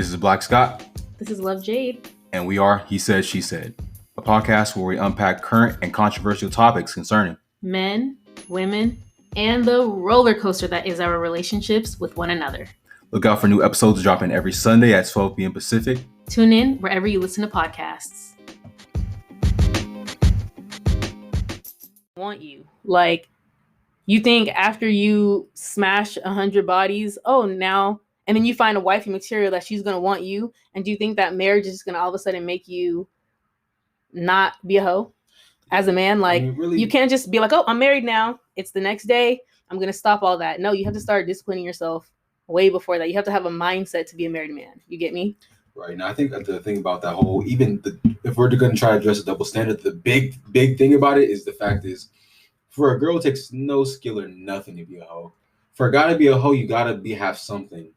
This is Black Scott. This is Love Jade. And we are He Said, She Said, a podcast where we unpack current and controversial topics concerning men, women, and the roller coaster that is our relationships with one another. Look out for new episodes dropping every Sunday at 12 p.m. Pacific. Tune in wherever you listen to podcasts. Want you. Like, you think after you smash 100 bodies, and then you find a wifey material that she's going to want you, and do you think that marriage is going to all of a sudden make you not be a hoe as a man? Like, really, you can't just be like, oh, I'm married now. It's the next day. I'm going to stop all that. No, you have to start disciplining yourself way before that. You have to have a mindset to be a married man. You get me? Right. Now, I think the thing about that whole, if we're going to try to address a double standard, the big thing about it is the fact is, for a girl, it takes no skill or nothing to be a hoe. For a guy to be a hoe, you got to have something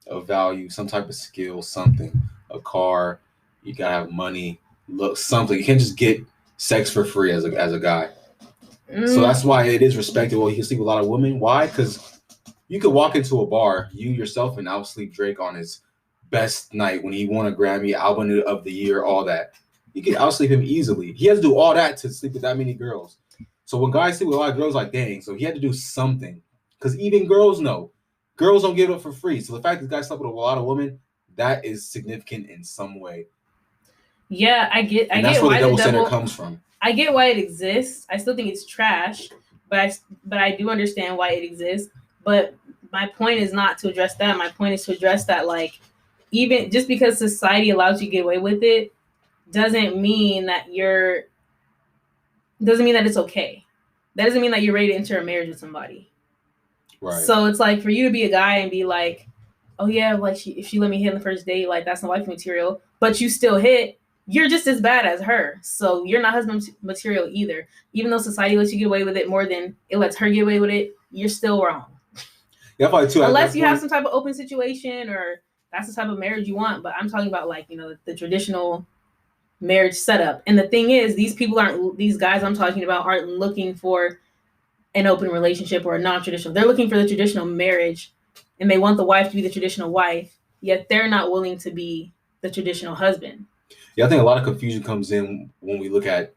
of value, some type of skill, something, a car, you got to have money, look, something. You can't just get sex for free as a guy. So that's why it is respectable. You can sleep with a lot of women. Why? Because you could walk into a bar, you yourself, and outsleep Drake on his best night when he won a Grammy, album of the year, all that. You can outsleep him easily. He has to do all that to sleep with that many girls. So when guys sleep with a lot of girls, like, dang, so he had to do something. Because even girls know. Girls don't give it up for free. So the fact that guys slept with a lot of women, that is significant in some way. Yeah, I get that's where the double standard comes from. I get why it exists. I still think it's trash, but I do understand why it exists. But my point is not to address that. My point is to address that, like, even just because society allows you to get away with it, doesn't mean that it's okay. That doesn't mean that you're ready to enter a marriage with somebody. Right. So it's like, for you to be a guy and be like, oh yeah, like if she let me hit on the first date, like that's not wife material, but you still hit, you're just as bad as her. So you're not husband material either. Even though society lets you get away with it more than it lets her get away with it, you're still wrong. Yeah, probably too. Unless you have some type of open situation or that's the type of marriage you want. But I'm talking about, like, the traditional marriage setup. And the thing is, these guys I'm talking about aren't looking for an open relationship or a non-traditional. They're looking for the traditional marriage, and they want the wife to be the traditional wife, yet they're not willing to be the traditional husband. Yeah, I think a lot of confusion comes in when we look at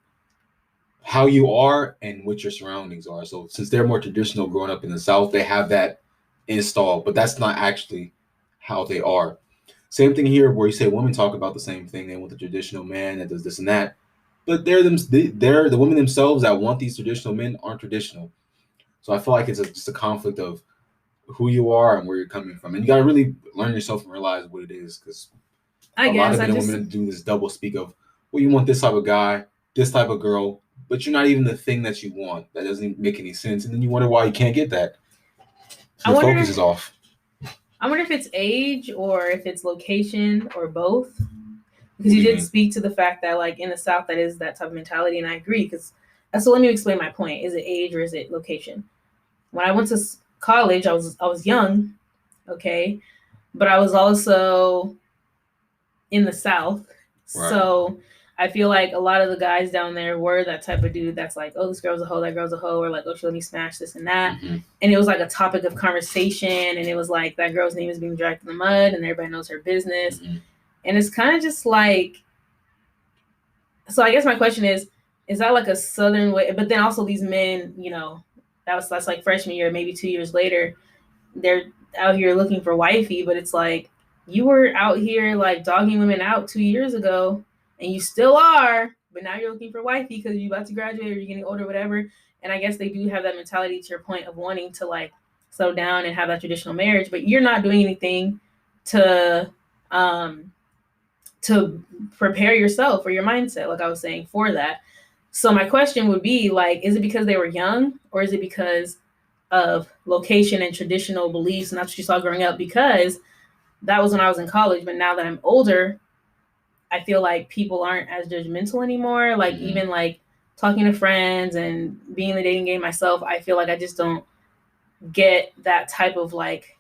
how you are and what your surroundings are. So since they're more traditional growing up in the South, they have that installed, but that's not actually how they are. Same thing here, where you say women talk about the same thing. They want the traditional man that does this and that, but they're the women themselves that want these traditional men aren't traditional. So I feel like it's just a conflict of who you are and where you're coming from, and you got to really learn yourself and realize what it is. Because a lot of women do this double speak of, well, you want this type of guy, this type of girl, but you're not even the thing that you want. That doesn't even make any sense, and then you wonder why you can't get that. So the focus is off. I wonder if it's age or if it's location or both. Because you did speak to the fact that, like, in the South, that is that type of mentality, and I agree. So let me explain my point. Is it age or is it location? When I went to college, I was young, okay, but I was also in the South. Right. So I feel like a lot of the guys down there were that type of dude that's like, oh, this girl's a hoe, that girl's a hoe, or like, oh, she let me smash this and that. Mm-hmm. And it was like a topic of conversation, and it was like that girl's name is being dragged in the mud, and everybody knows her business. Mm-hmm. And it's kind of just like, so I guess my question is that like a Southern way? But then also these men, that's like freshman year, maybe 2 years later, they're out here looking for wifey, but it's like, you were out here like dogging women out 2 years ago, and you still are, but now you're looking for wifey because you're about to graduate or you're getting older or whatever. And I guess they do have that mentality, to your point, of wanting to like settle down and have that traditional marriage, but you're not doing anything to prepare yourself or your mindset, like I was saying, for that. So my question would be, like, is it because they were young, or is it because of location and traditional beliefs, and that's what you saw growing up? Because that was when I was in college, but now that I'm older, I feel like people aren't as judgmental anymore. Like, even like talking to friends and being in the dating game myself, I feel like I just don't get that type of like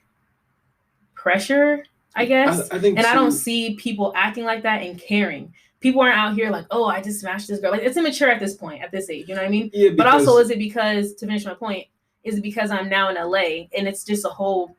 pressure, I guess. I don't see people acting like that and caring. People aren't out here like, oh, I just smashed this girl. Like, it's immature at this point, at this age. You know what I mean? Yeah, but also, is it because, to finish my point, is it because I'm now in LA and it's just a whole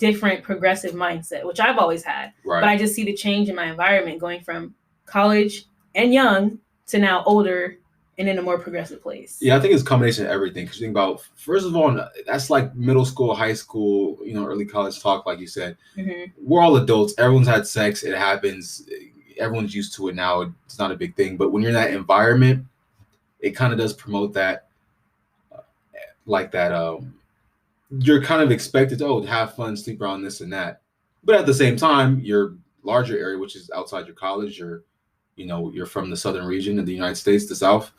different progressive mindset, which I've always had. Right. But I just see the change in my environment going from college and young to now older and in a more progressive place. Yeah, I think it's a combination of everything. Because you think about, first of all, that's like middle school, high school, early college talk, like you said. Mm-hmm. We're all adults. Everyone's had sex. It happens. Everyone's used to it now. It's not a big thing. But when you're in that environment, it kind of does promote that, you're kind of expected to have fun, sleep around, this and that. But at the same time, your larger area, which is outside your college, you're from the southern region of the United States, the South.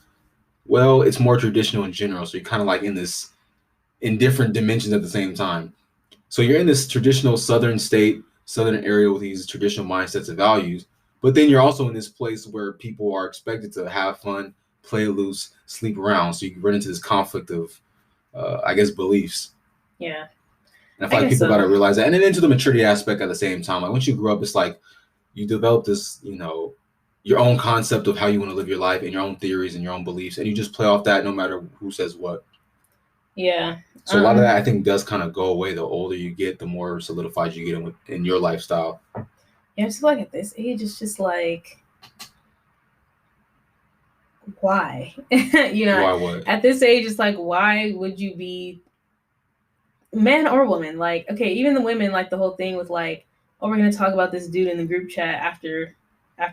Well, it's more traditional in general. So you're kind of like in different dimensions at the same time. So you're in this traditional southern area with these traditional mindsets and values. But then you're also in this place where people are expected to have fun, play loose, sleep around. So you run into this conflict of, beliefs. Yeah. And I feel like people got to realize that. And then into the maturity aspect at the same time. Like once you grow up, it's like you develop this, your own concept of how you want to live your life and your own theories and your own beliefs. And you just play off that no matter who says what. Yeah. So a lot of that, I think, does kind of go away. The older you get, the more solidified you get in your lifestyle. Yeah, I just feel like at this age, it's just like, why? Why what? At this age, it's like, why would you be man or woman? Like, okay, even the women, like the whole thing with like, oh, we're going to talk about this dude in the group chat after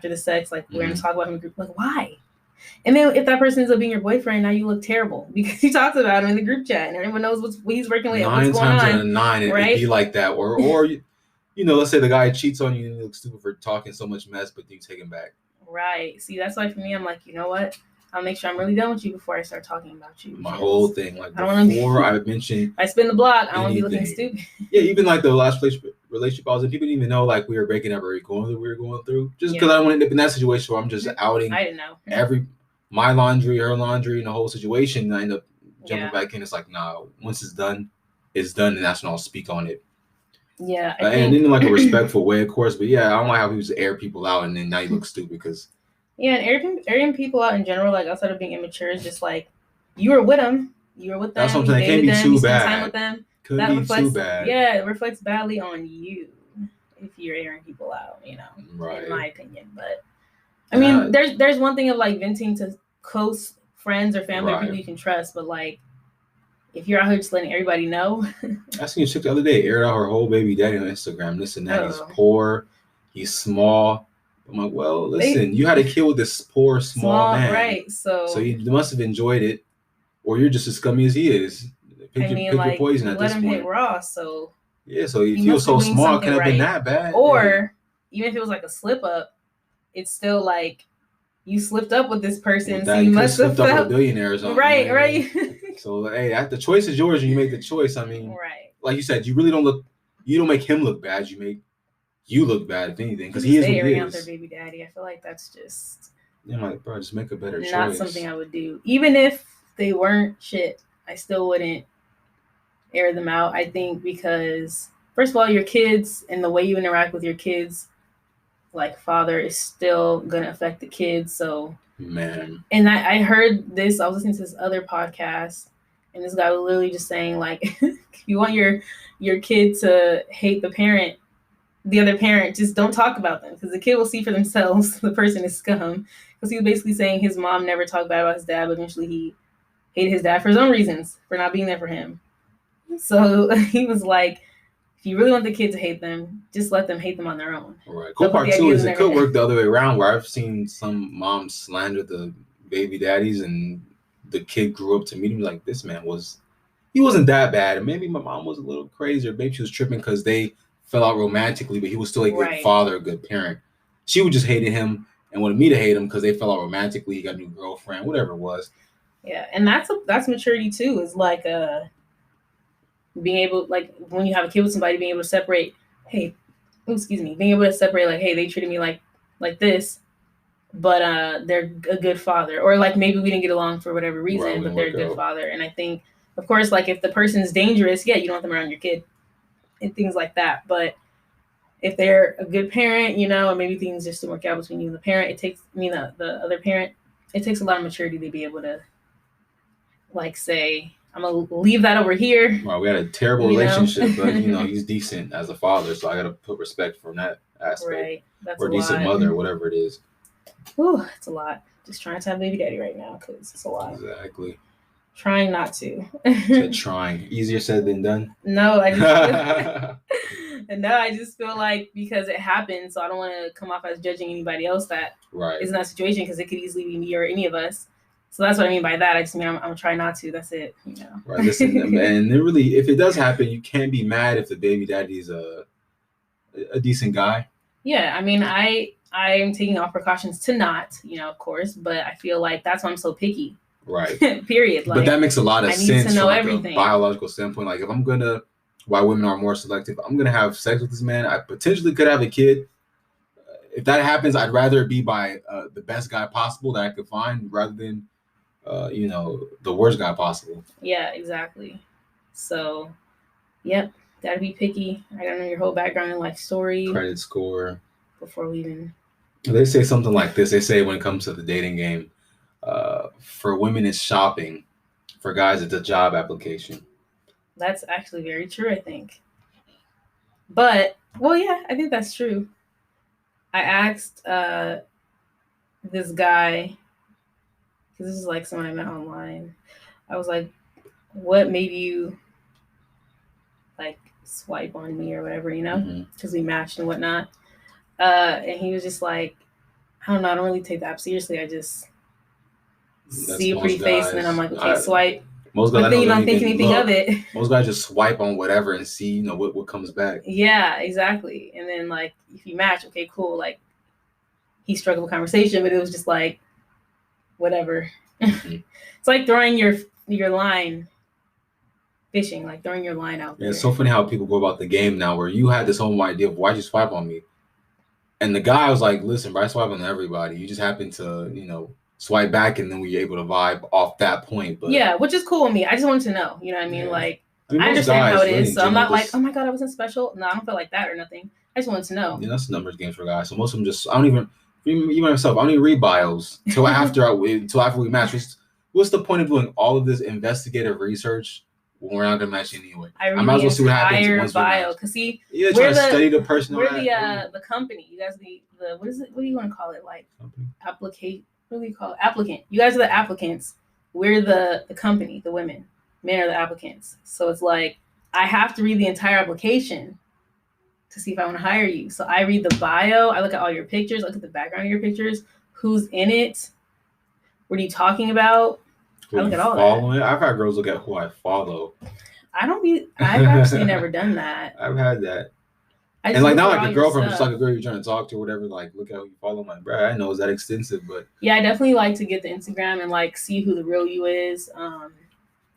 the sex. Like, we're going to talk about him in the group. Like, why? And then if that person ends up being your boyfriend, now you look terrible because you talked about him in the group chat and everyone knows what he's working with. 9 times out of 9, right? It'd be like that. Or let's say the guy cheats on you and you look stupid for talking so much mess, but you take him back. Right. See, that's why for me, I'm like, you know what? I'll make sure I'm really done with you before I start talking about you. My whole thing, like before I mentioned, I spin the block. I don't want to be looking stupid. Yeah, even like the last relationship I was in, people didn't even know like we were breaking up or we were going through. Just because I don't want to end up in that situation where I'm just outing. I didn't know my laundry, her laundry, and the whole situation. And I end up jumping back in. It's like, nah, once it's done, and that's when I'll speak on it. Yeah, and in like a respectful way, of course. But yeah, I don't like how people just air people out and then now you look stupid because. Yeah, and airing people out in general, like outside of being immature, is just like you were with them. You were with them. That's what I'm saying. It can't be too bad. Time with them. Could be too bad. Yeah, it reflects badly on you if you're airing people out. Right. In my opinion, but I mean, there's one thing of like venting to close friends or family or people you can trust, but like if you're out here just letting everybody know. I seen a chick the other day aired out her whole baby daddy on Instagram. This and that. He's poor. He's small. I'm like, well, listen, you had a kid with this poor, small man. Right. So you must have enjoyed it, or you're just as scummy as he is. Pick your poison at this point. Let him hit raw, so. Yeah, so if he was so small, it couldn't have been that bad. Or even if it was like a slip up, it's still like you slipped up with this person, so you must have slipped up with a billionaire or something. Right. So hey, the choice is yours, and you make the choice. I mean, right. Like you said, you don't make him look bad. You make you look bad, if anything, because he is what he is. Out their baby daddy. I feel like that's just. Yeah, I'm like, bro, just make a better choice. Not something I would do. Even if they weren't shit, I still wouldn't air them out. I think because, first of all, your kids and the way you interact with your kids, like father, is still going to affect the kids. So, man. And I heard this, I was listening to this other podcast, and this guy was literally just saying, like, if you want your kid to hate the other parent, just don't talk about them, because the kid will see for themselves the person is scum. Because he was basically saying his mom never talked bad about his dad, but eventually he hated his dad for his own reasons, for not being there for him. So he was like, if you really want the kid to hate them, just let them hate them on their own. Right. Cool part too is it could work the other way around, where I've seen some moms slander the baby daddies, and the kid grew up to meet him like, this man he wasn't that bad. And maybe my mom was a little crazy, or maybe she was tripping because they fell out romantically, but he was still a good father, a good parent. She would just hated him and wanted me to hate him because they fell out romantically. He got a new girlfriend, whatever it was. Yeah, and that's maturity too. Is like being able, like when you have a kid with somebody, being able to separate. Being able to separate, like, hey, they treated me like this, but they're a good father, or like maybe we didn't get along for whatever reason, but they're a good father. And I think, of course, like if the person's dangerous, yeah, you don't want them around your kid and things like that. But if they're a good parent, and maybe things just didn't work out between you and the parent, the other parent, it takes a lot of maturity to be able to, like, say, I'm gonna leave that over here. Well, we had a terrible relationship, but he's decent as a father, so I gotta put respect from that aspect. Right. That's or a decent lot. mother, whatever it is. Ooh, it's a lot. Just trying to have baby daddy right now because it's a lot. Exactly. Trying not to. Trying. Easier said than done. No, I just feel like because it happened, so I don't want to come off as judging anybody else that is in that situation because it could easily be me or any of us. So that's what I mean by that. I just mean I'm gonna try not to. That's it. Right. Listen, and it really, if it does happen, you can't be mad if the baby daddy's a decent guy. Yeah, I mean, I'm taking all precautions to not, of course, but I feel like that's why I'm so picky. Right. Period. But that makes a lot of sense to know from everything. A biological standpoint. Like if I'm gonna, why women are more selective, I'm gonna have sex with this man. I potentially could have a kid. If that happens, I'd rather it be by the best guy possible that I could find rather than, the worst guy possible. Yeah, exactly. So, yep, gotta be picky. I gotta know your whole background and life story, credit score before we even. They say something like this. They say when it comes to the dating game, for women it's shopping, for guys it's a job application. That's actually very true, I think. But well, yeah, I think that's true. I asked this guy, because this is like someone I met online. I was like, what made you like swipe on me or whatever, because we matched and whatnot. And he was just like, I don't know, I don't really take that seriously. I just see a pretty face and then I'm like, okay, swipe. Most guys, but then you don't think anything of it. Most guys just swipe on whatever and see, what comes back. Yeah, exactly. And then like if you match, okay, cool. Like he struck up a conversation, but it was just like whatever. Mm-hmm. It's like throwing your line fishing, like throwing your line out there. Yeah, it's so funny how people go about the game now where you had this whole idea of why'd you swipe on me? And the guy was like, listen, bro, I swipe on everybody. You just happen to, swipe back and then we were able to vibe off that point. But yeah, which is cool with me. I just wanted to know, you know what I mean? Yeah. Like, I understand how it is. So I'm not like, oh my God, I wasn't special. No, I don't feel like that or nothing. I just wanted to know. Yeah, that's numbers games for guys. So most of them I don't even myself, I don't even read bios until after we match. What's the point of doing all of this investigative research when we're not gonna match anyway? I might as well see what happens once bio. Cause see, we're trying to study the person. We're the company. You guys the what is it? What do you want to call it? Like applicate. What do we call it? Applicant. You guys are the applicants. We're the company, the women. Men are the applicants. So it's like I have to read the entire application to see if I want to hire you. So I read the bio. I look at all your pictures. I look at the background of your pictures. Who's in it? What are you talking about? I look at all that. I've had girls look at who I follow. I've actually never done that. I've had that. And like not like a girlfriend, just like a girl you're trying to talk to or whatever. Like, look at who you follow. My bro, I know it's that extensive, but yeah, I definitely like to get the Instagram and like see who the real you is,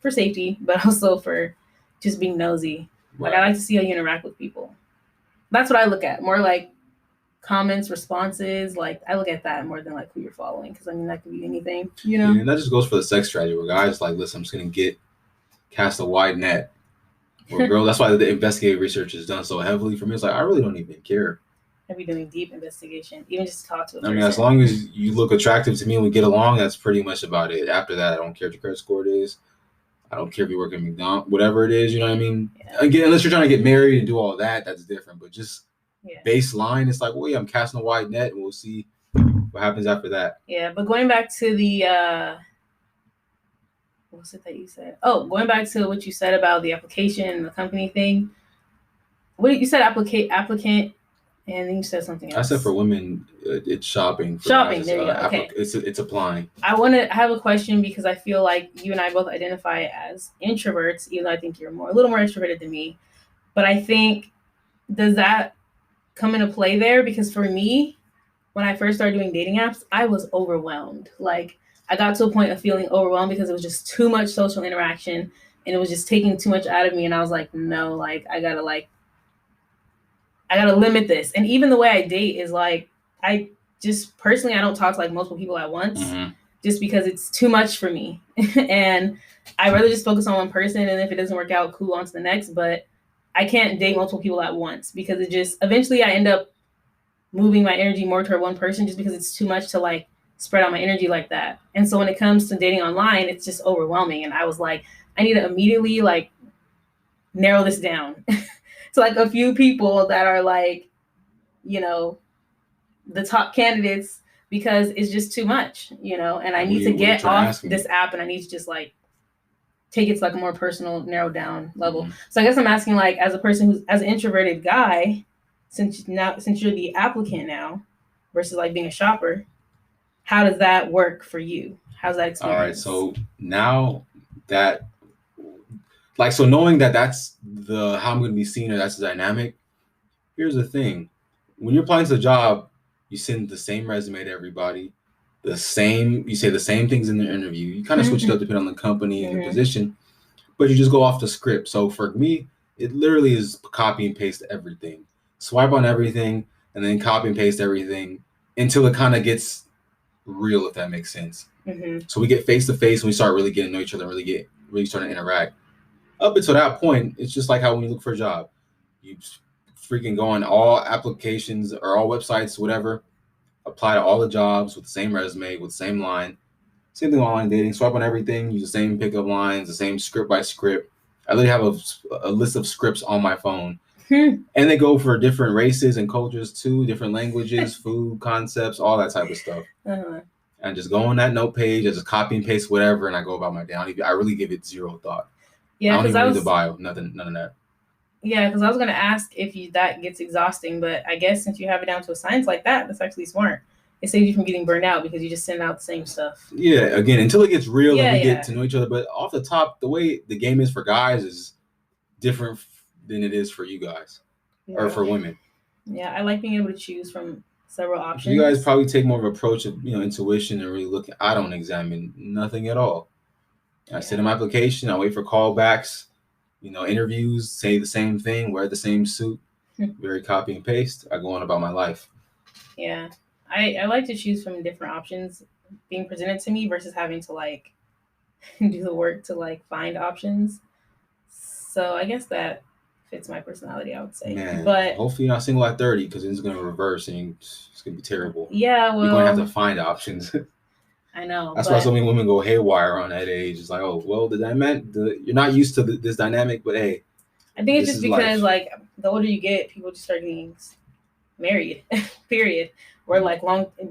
for safety, but also for just being nosy. Right. Like I like to see how you interact with people. That's what I look at. More like comments, responses. Like I look at that more than like who you're following, because I mean that could be anything, Yeah, and that just goes for the sex strategy where guys like, listen, I'm just gonna cast a wide net. Or girl, that's why the investigative research is done so heavily for me. It's like I really don't even care. I'd be doing deep investigation, even just to talk to a person. I mean, as long as you look attractive to me and we get along, that's pretty much about it. After that, I don't care what your credit score is. I don't care if you work at McDonald's, whatever it is. You know what I mean? Yeah. Again, unless you're trying to get married and do all that, that's different. But just baseline, it's like, well, yeah, I'm casting a wide net, and we'll see what happens after that. Yeah, but going back to the. What was it that you said? Oh, going back to what you said about the application and the company thing. What you said, applicant, and then you said something else. I said for women, it's shopping. Shopping, there you go. Okay. It's applying. I have a question because I feel like you and I both identify as introverts, even though I think you're a little more introverted than me. But I think, does that come into play there? Because for me, when I first started doing dating apps, I was overwhelmed. Like, I got to a point of feeling overwhelmed because it was just too much social interaction and it was just taking too much out of me. And I was like, no, like, I gotta limit this. And even the way I date is like, I just personally, I don't talk to like multiple people at once, just because it's too much for me. And I'd rather just focus on one person. And if it doesn't work out, cool, on to the next. But I can't date multiple people at once because it just, eventually I end up moving my energy more toward one person just because it's too much to like spread out my energy like that. And so when it comes to dating online, it's just overwhelming. And I was like, I need to immediately like narrow this down to like a few people that are like, you know, the top candidates, because it's just too much, you know, and I need to get off this app and I need to just like take it to like a more personal, narrowed down level. So I guess I'm asking, like, as a person who's as an introverted guy, since you're the applicant now versus like being a shopper, how does that work for you? How's that experience? All right, so now that, like, so knowing that that's the how I'm going to be seen, or that's the dynamic. Here's the thing: when you're applying to a job, you send the same resume to everybody, you say the same things in the interview. You kind of switch it up depending on the company and the position, but you just go off the script. So for me, it literally is copy and paste everything, swipe on everything, and then copy and paste everything until it kind of gets real, if that makes sense. So we get face to face and we start really getting to know each other, really starting to interact. Up until that point, it's just like how when you look for a job, you freaking go on all applications or all websites, whatever, apply to all the jobs with the same resume, with the same line. Same thing online dating, swipe on everything, use the same pickup lines, the same script by script. I literally have a list of scripts on my phone. And they go for different races and cultures too, different languages, food, concepts, all that type of stuff. And just go on that note page, I just copy and paste whatever, and I go about my day. I really give it zero thought. Yeah, I don't even read the bio, none of that. Yeah, because I was going to ask if that gets exhausting, but I guess since you have it down to a science like that, that's actually smart. It saves you from getting burned out because you just send out the same stuff. Yeah, again, until it gets real and we get to know each other. But off the top, the way the game is for guys is different than it is for you guys or for women. Yeah, I like being able to choose from several options. You guys probably take more of an approach of, intuition and really look. I don't examine nothing at all. I send in my application. I wait for callbacks, interviews, say the same thing, wear the same suit, very copy and paste. I go on about my life. Yeah. I like to choose from different options being presented to me versus having to like do the work to like find options. So I guess that fits my personality, I would say. Man, but hopefully you're not single at 30 because it's going to reverse and it's going to be terrible. Yeah, well, you're going to have to find options. I know. That's why so many women go haywire on that age. It's like, oh, well, you're not used to this dynamic, but hey. I think it's just because like the older you get, people just start getting married, period. Or like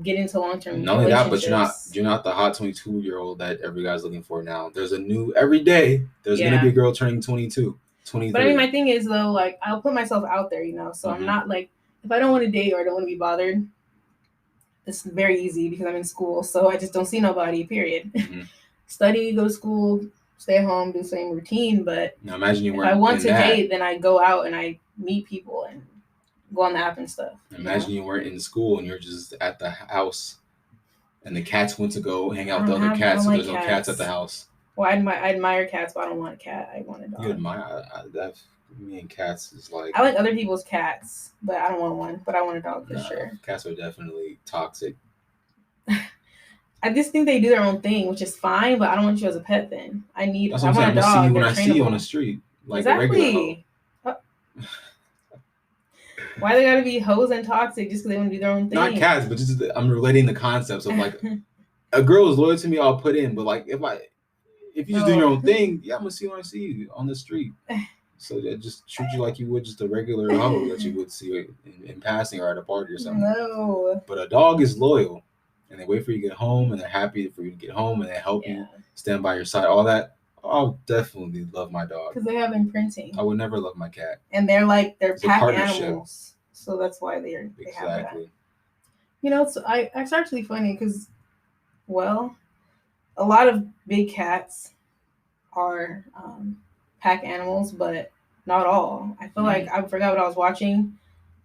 get into long-term. Not only that, but you're not the hot 22-year-old that every guy's looking for now. There's every day there's gonna be a girl turning 22, 23. But I mean, my thing is though, like I'll put myself out there, so I'm not like, if I don't want to date or I don't want to be bothered, it's very easy because I'm in school, so I just don't see nobody. Period. Study, go to school, stay at home, do the same routine. But now imagine you if I want to date, then I go out and I meet people and go on the app and stuff. Imagine you weren't in school and you're just at the house and the cats went to go hang out with the other cats, so there's no cats at the house. Well, I admire cats, but I don't want a cat. I want a dog. You admire me and cats is like, I like other people's cats, but I don't want one. But I want a dog for sure. Cats are definitely toxic. I just think they do their own thing, which is fine, but I don't want you as a pet then. I want a dog. I'm gonna see you when I see you on the street. Like exactly. Why they gotta be hoes and toxic just because they want to do their own thing? Not cats, but just I'm relating the concepts of like a girl is loyal to me, I'll put in. But like if you just do your own thing, I'm gonna see you when I see you on the street. So just treat you like you would just a regular hoe that you would see in passing or at a party or something. No. But a dog is loyal, and they wait for you to get home, and they're happy for you to get home, and they help you, stand by your side, all that. I'll definitely love my dog. Because they have imprinting. I would never love my cat. And they're pack animals. So that's why they have that. It's actually funny because, well, a lot of big cats are pack animals, but not all. I feel like I forgot what I was watching,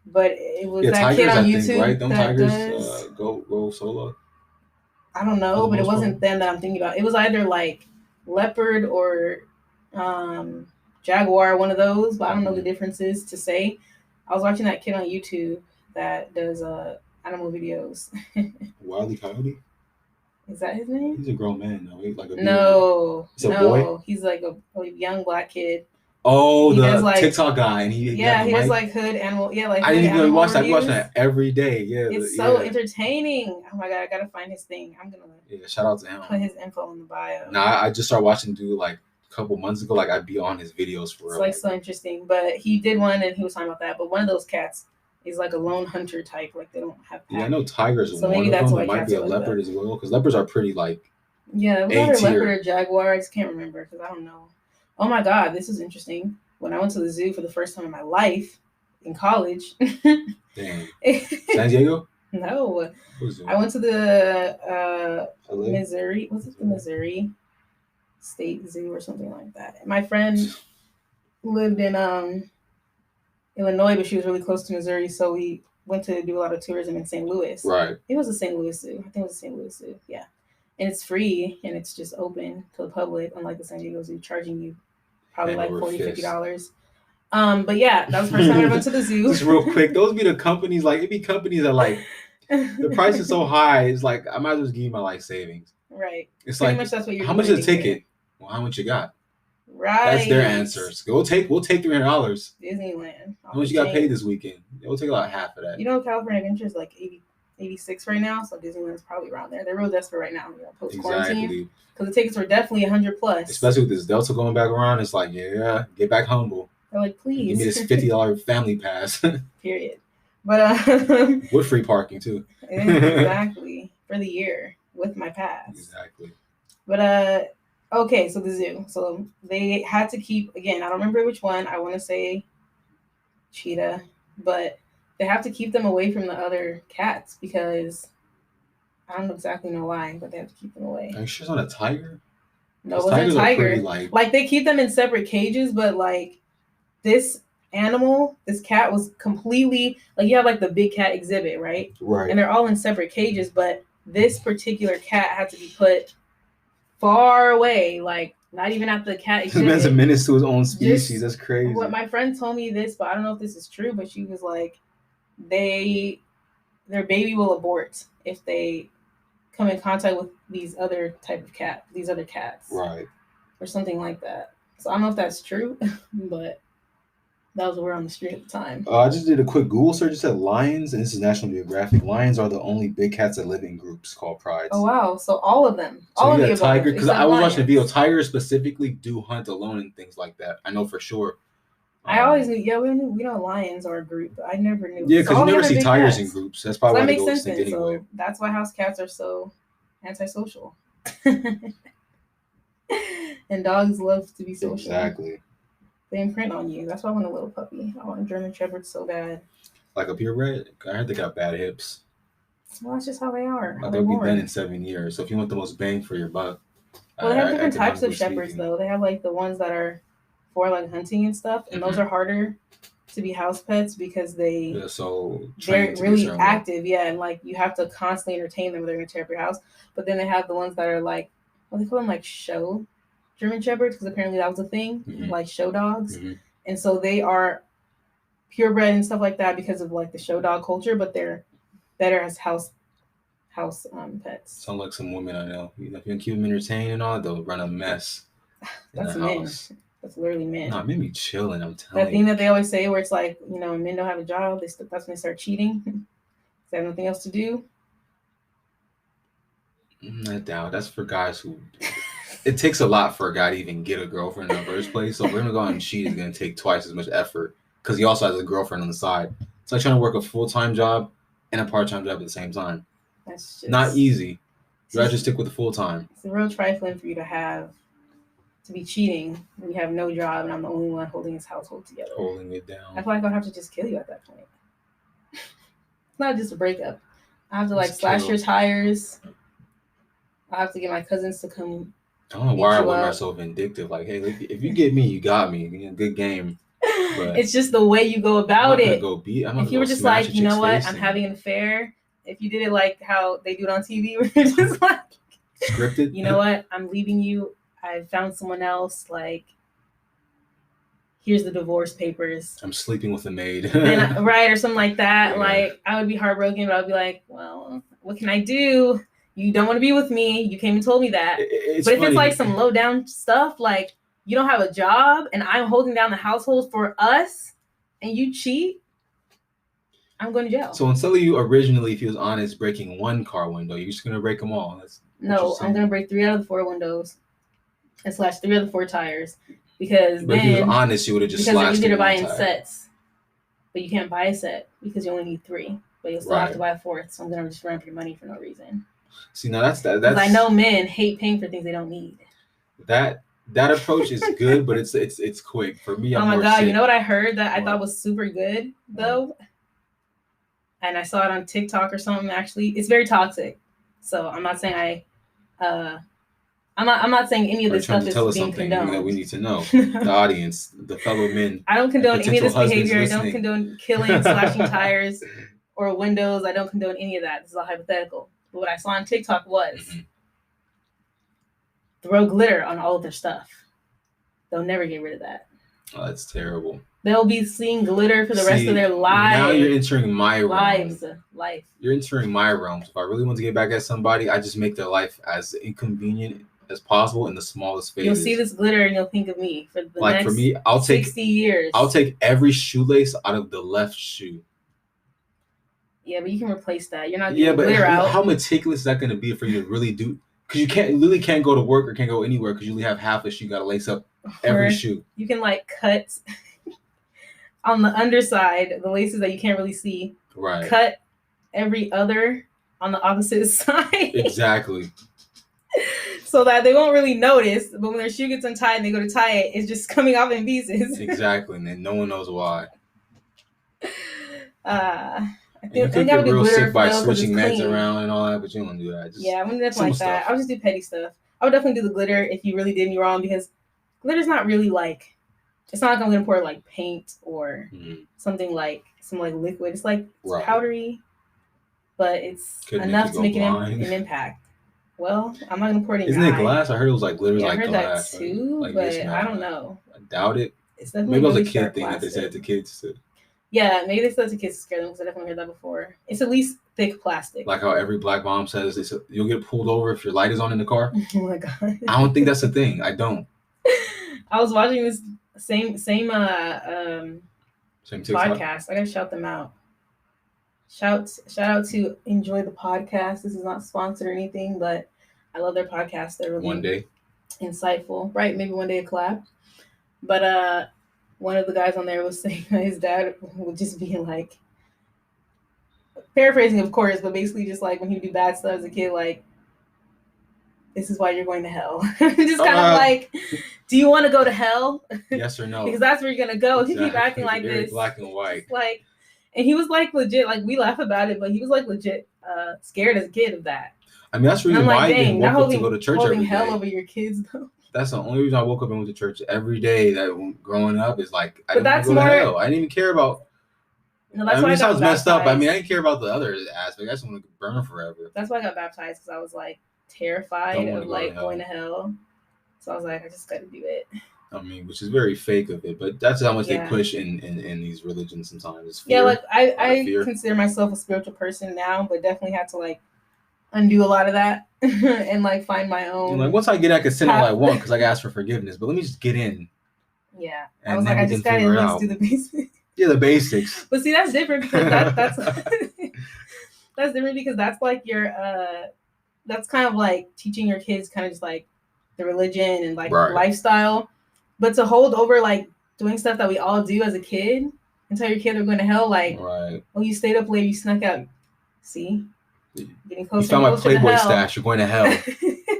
but it was that tigers, kid on YouTube. Think, right? Don't tigers go solo? I don't know, but it wasn't them that I'm thinking about. It was either like leopard or jaguar, one of those, but I don't know the differences to say. I was watching that kid on YouTube that does animal videos. Wile E. Coyote? Is that his name? He's a grown man, though. He's like a He's a boy? He's like a young black kid. Oh, he the TikTok guy, and he does like hood animal. Yeah, like I didn't even watch that. I watch that every day. Yeah, it's so entertaining. Oh my god, I gotta find his thing. I'm gonna shout out to him. Put his info in the bio. Nah, I just started watching dude like a couple months ago, like I'd be on his videos for It's real. so interesting. But he did one and he was talking about that. But one of those cats is like a lone hunter type. Like they don't have Yeah, I know tigers are so one maybe of that's them. why There might cats be a are like leopard that. as well, because leopards are pretty like. Yeah, it was A either tier. leopard or jaguar. I just can't remember because I don't know. Oh my god, this is interesting. When I went to the zoo for the first time in my life in college. Dang. San Diego? No. I went to the Missouri. Was it the Missouri State Zoo or something like that? My friend lived in Illinois, but she was really close to Missouri, so we went to do a lot of tourism in St. Louis. Right. It was a St. Louis Zoo. I think it was a St. Louis Zoo. Yeah. And it's free and it's just open to the public, unlike the San Diego Zoo, charging you probably like $40, $50. But yeah, that was the first time I went to the zoo. Just real quick, those be the companies, like it be companies that like the price is so high, it's like I might as well just give you my life savings. Right. It's pretty like much that's what you're how doing much is the ticket? here. Well, how much you got? Right. That's their answers. We'll take $300. Disneyland. How much you got paid this weekend? We'll take about half of that. You know, California Adventure is like 86 right now, so Disneyland's probably around there. They're real desperate right now, post quarantine. Because the tickets were definitely 100 plus. Especially with this Delta going back around, it's like, yeah, get back humble. They're like, please. Give me this $50 family pass. Period. But with free parking too. Exactly. For the year with my pass. Exactly. But okay, so the zoo. So they had to keep, again, I don't remember which one. I want to say cheetah, but they have to keep them away from the other cats because I don't exactly know why, but they have to keep them away. Are you sure it's not a tiger? No, it wasn't a tiger. Like they keep them in separate cages, but like this cat was completely like, you have like the big cat exhibit, right? Right. And they're all in separate cages, but this particular cat had to be put far away, like not even at the cat exhibit. This man's a menace to his own species. That's crazy. What my friend told me this, but I don't know if this is true, but she was like, their baby will abort if they come in contact with these other cats. Right. Or something like that. So I don't know if that's true, but that was the word on the street at the time. I just did a quick Google search. It said lions, and this is National Geographic. Lions are the only big cats that live in groups called prides. Oh wow! So all of them, so all of the tiger. Because I was lions. watching a video. Tigers specifically do hunt alone and things like that. I know for sure. I always knew. Yeah, we know lions are a group, but I never knew. Yeah, because you never see tigers in groups. That's probably why that they makes go sense. extinct anyway. So that's why house cats are so antisocial. And dogs love to be social. Exactly. They imprint on you. That's why I want a little puppy. I want a German Shepherd so bad. Like a purebred? I heard they got bad hips. Well, that's just how they are. They'll be done in 7 years. So if you want the most bang for your buck. Well, they have different types of shepherds, though. They have like the ones that are for like hunting and stuff, and those are harder to be house pets because they're really active. Yeah, and like you have to constantly entertain them or they're gonna tear up your house. But then they have the ones that are like, what they call them, like show German Shepherds, because apparently that was a thing, like show dogs. And so they are purebred and stuff like that because of like the show dog culture, but they're better as house pets. Sound like some women I know. If you can keep them entertained and all, they'll run a mess. That's men. That's literally men. No, it made me chilling. I'm telling you. That thing that they always say where it's like, when men don't have a job, that's when they start cheating. They have nothing else to do. I doubt. That's for guys who. It takes a lot for a guy to even get a girlfriend in the first place. So if we're gonna go out and cheat, it's gonna take twice as much effort because he also has a girlfriend on the side. It's like trying to work a full-time job and a part-time job at the same time. That's just not easy. You rather just stick with the full-time. It's a real trifling for you to be cheating when you have no job and I'm the only one holding his household together. Holding it down. I feel like I'll have to just kill you at that point. It's not just a breakup. I have to slash your tires. I have to get my cousins to come. I don't know why I want myself vindictive. Like, hey, if you get me, you got me. Good game. But it's just the way you go about it. If you were just like, you know what, I'm having an affair. If you did it like how they do it on TV, where you're just like scripted. You know what, I'm leaving you. I found someone else. Like, here's the divorce papers. I'm sleeping with a maid. Right, or something like that. Yeah. Like, I would be heartbroken, but I'd be like, well, what can I do? You don't want to be with me. You came and told me that. But if it's like some low down stuff, like you don't have a job and I'm holding down the household for us and you cheat, I'm going to jail. So instead of you originally, if he was honest, breaking one car window, you're just going to break them all. No, I'm going to break 3 out of the 4 windows. and slash 3 of the 4 tires. Because But if he was honest, you would have just slashed because easier to buy one in tire. sets. But you can't buy a set because you only need 3. But you'll still have to buy a 4th. So I'm gonna just run up your money for no reason. See, now that's Because I know men hate paying for things they don't need. That approach is good, but it's quick. For me, I'm oh my more god, sick. You know what I heard that I thought was super good though? And I saw it on TikTok or something. Actually, it's very toxic. So I'm not saying I'm not saying any of this stuff is being condoned. That we need to know, the audience, the fellow men. I don't condone any of this behavior. I don't condone killing, slashing tires, or windows. I don't condone any of that. This is all hypothetical. But what I saw on TikTok was throw glitter on all of their stuff. They'll never get rid of that. Oh, that's terrible. They'll be seeing glitter for the rest of their lives. Now you're entering my life. You're entering my realm. If I really want to get back at somebody, I just make their life as inconvenient as possible in the smallest phases. You'll see this glitter and you'll think of me for the next for me, I'll take 60 years. I'll take every shoelace out of the left shoe. Yeah, but you can replace that. You're not getting glitter out. How meticulous is that going to be for you to really do? Because you can't go to work or can't go anywhere because you only have half a shoe. You got to lace up every shoe. You can cut on the underside, the laces that you can't really see. Right. Cut every other on the opposite side. Exactly. So that they won't really notice, but when their shoe gets untied and they go to tie it, it's just coming off in pieces. Exactly, and then no one knows why. I think you could get real sick by switching meds around and all that, but you don't do that. I wouldn't definitely like that. I would just do petty stuff. I would definitely do the glitter if you really did me wrong, because glitter's not really it's not like I'm gonna pour paint or something some liquid. It's it's powdery, but it's enough to make an impact. Well, I'm not gonna pour it in. Isn't it glass? I heard it was glitter's I heard glass. That too, but I don't know. I doubt it. It's definitely maybe it was a kid thing that they said to kids too. Yeah, maybe they said to kids to scare them, because I definitely heard that before. It's at least thick plastic. Like how every black mom says, you'll get pulled over if your light is on in the car. Oh my god! I don't think that's a thing. I don't. I was watching this same podcast. I gotta shout them out. Shout out to Enjoy the Podcast. This is not sponsored or anything, but I love their podcast. They're really one day insightful, right? Maybe one day a collab. But one of the guys on there was saying that his dad would just be paraphrasing, of course, but basically just when he would do bad stuff as a kid, this is why you're going to hell. Just kind of do you want to go to hell? Yes or no? Because that's where you're gonna go. If you keep acting like this, black and white. And he was legit. We laugh about it, but he was legit scared as a kid of that. I mean, that's the reason why I didn't woke up to go to church every day. Hell over your kids, though. That's the only reason I woke up and went to church every day. That growing up is I didn't go to hell. I didn't even care about. No, that's why it sounds messed up. I mean, I didn't care about the other aspect. I just want to burn forever. That's why I got baptized, because I was terrified of going to hell. So I was I just got to do it. I mean, which is very fake of it, but that's how much they push in these religions sometimes. Fear, I consider myself a spiritual person now, but definitely had to undo a lot of that and find my own. Once I get I can sin all I want because I can ask for forgiveness, but let me just get in. Yeah, I was I just gotta at least do the basics. Yeah, the basics. But see, that's different because that's that's different because that's your that's kind of teaching your kids kind of just the religion and lifestyle. But to hold over doing stuff that we all do as a kid and tell your kid they're going to hell, oh, you stayed up late, you snuck out. See? Getting closer. You found my Playboy stash, you're going to hell.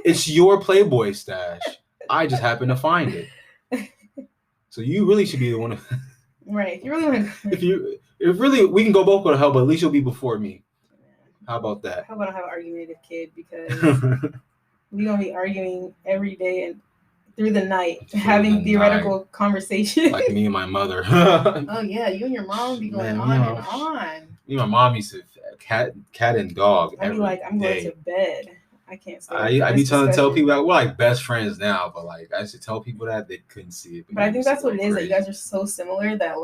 It's your Playboy stash. I just happened to find it. So you really should be the one. Right. If you really want to. If really, we can both go to hell, but at least you'll be before me. How about that? How about I have an argumentative kid, because we're going to be arguing every day and through the night, having theoretical conversations. Like me and my mother. Oh yeah, you and your mom be going on and on. Me and my mom used to cat and dog. I'd be I'm going to bed. I can't stay. I be tell people we're best friends now, but I used to tell people that they couldn't see it. But I think that's what it is, that you guys are so similar that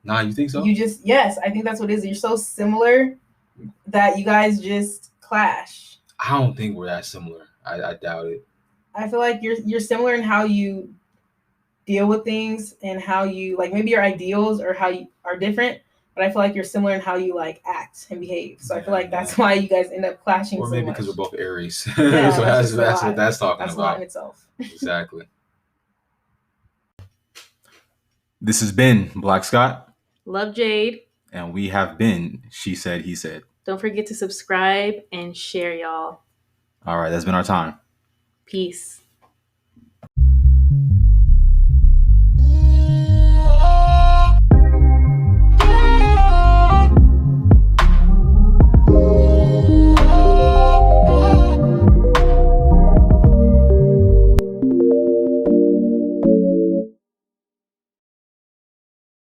Nah, you think so? Yes, I think that's what it is. You're so similar that you guys just clash. I don't think we're that similar. I doubt it. I feel like you're similar in how you deal with things and how you maybe your ideals or how you are different, but I feel like you're similar in how you like act and behave. So I feel like that's why you guys end up clashing. Or so maybe much. because we're both Aries. Yeah, so that's what that's talking that's about. A lot in itself. Exactly. This has been Black Scott. Love Jade. And we have been She Said, He Said. Don't forget to subscribe and share, y'all. All right, that's been our time. Peace.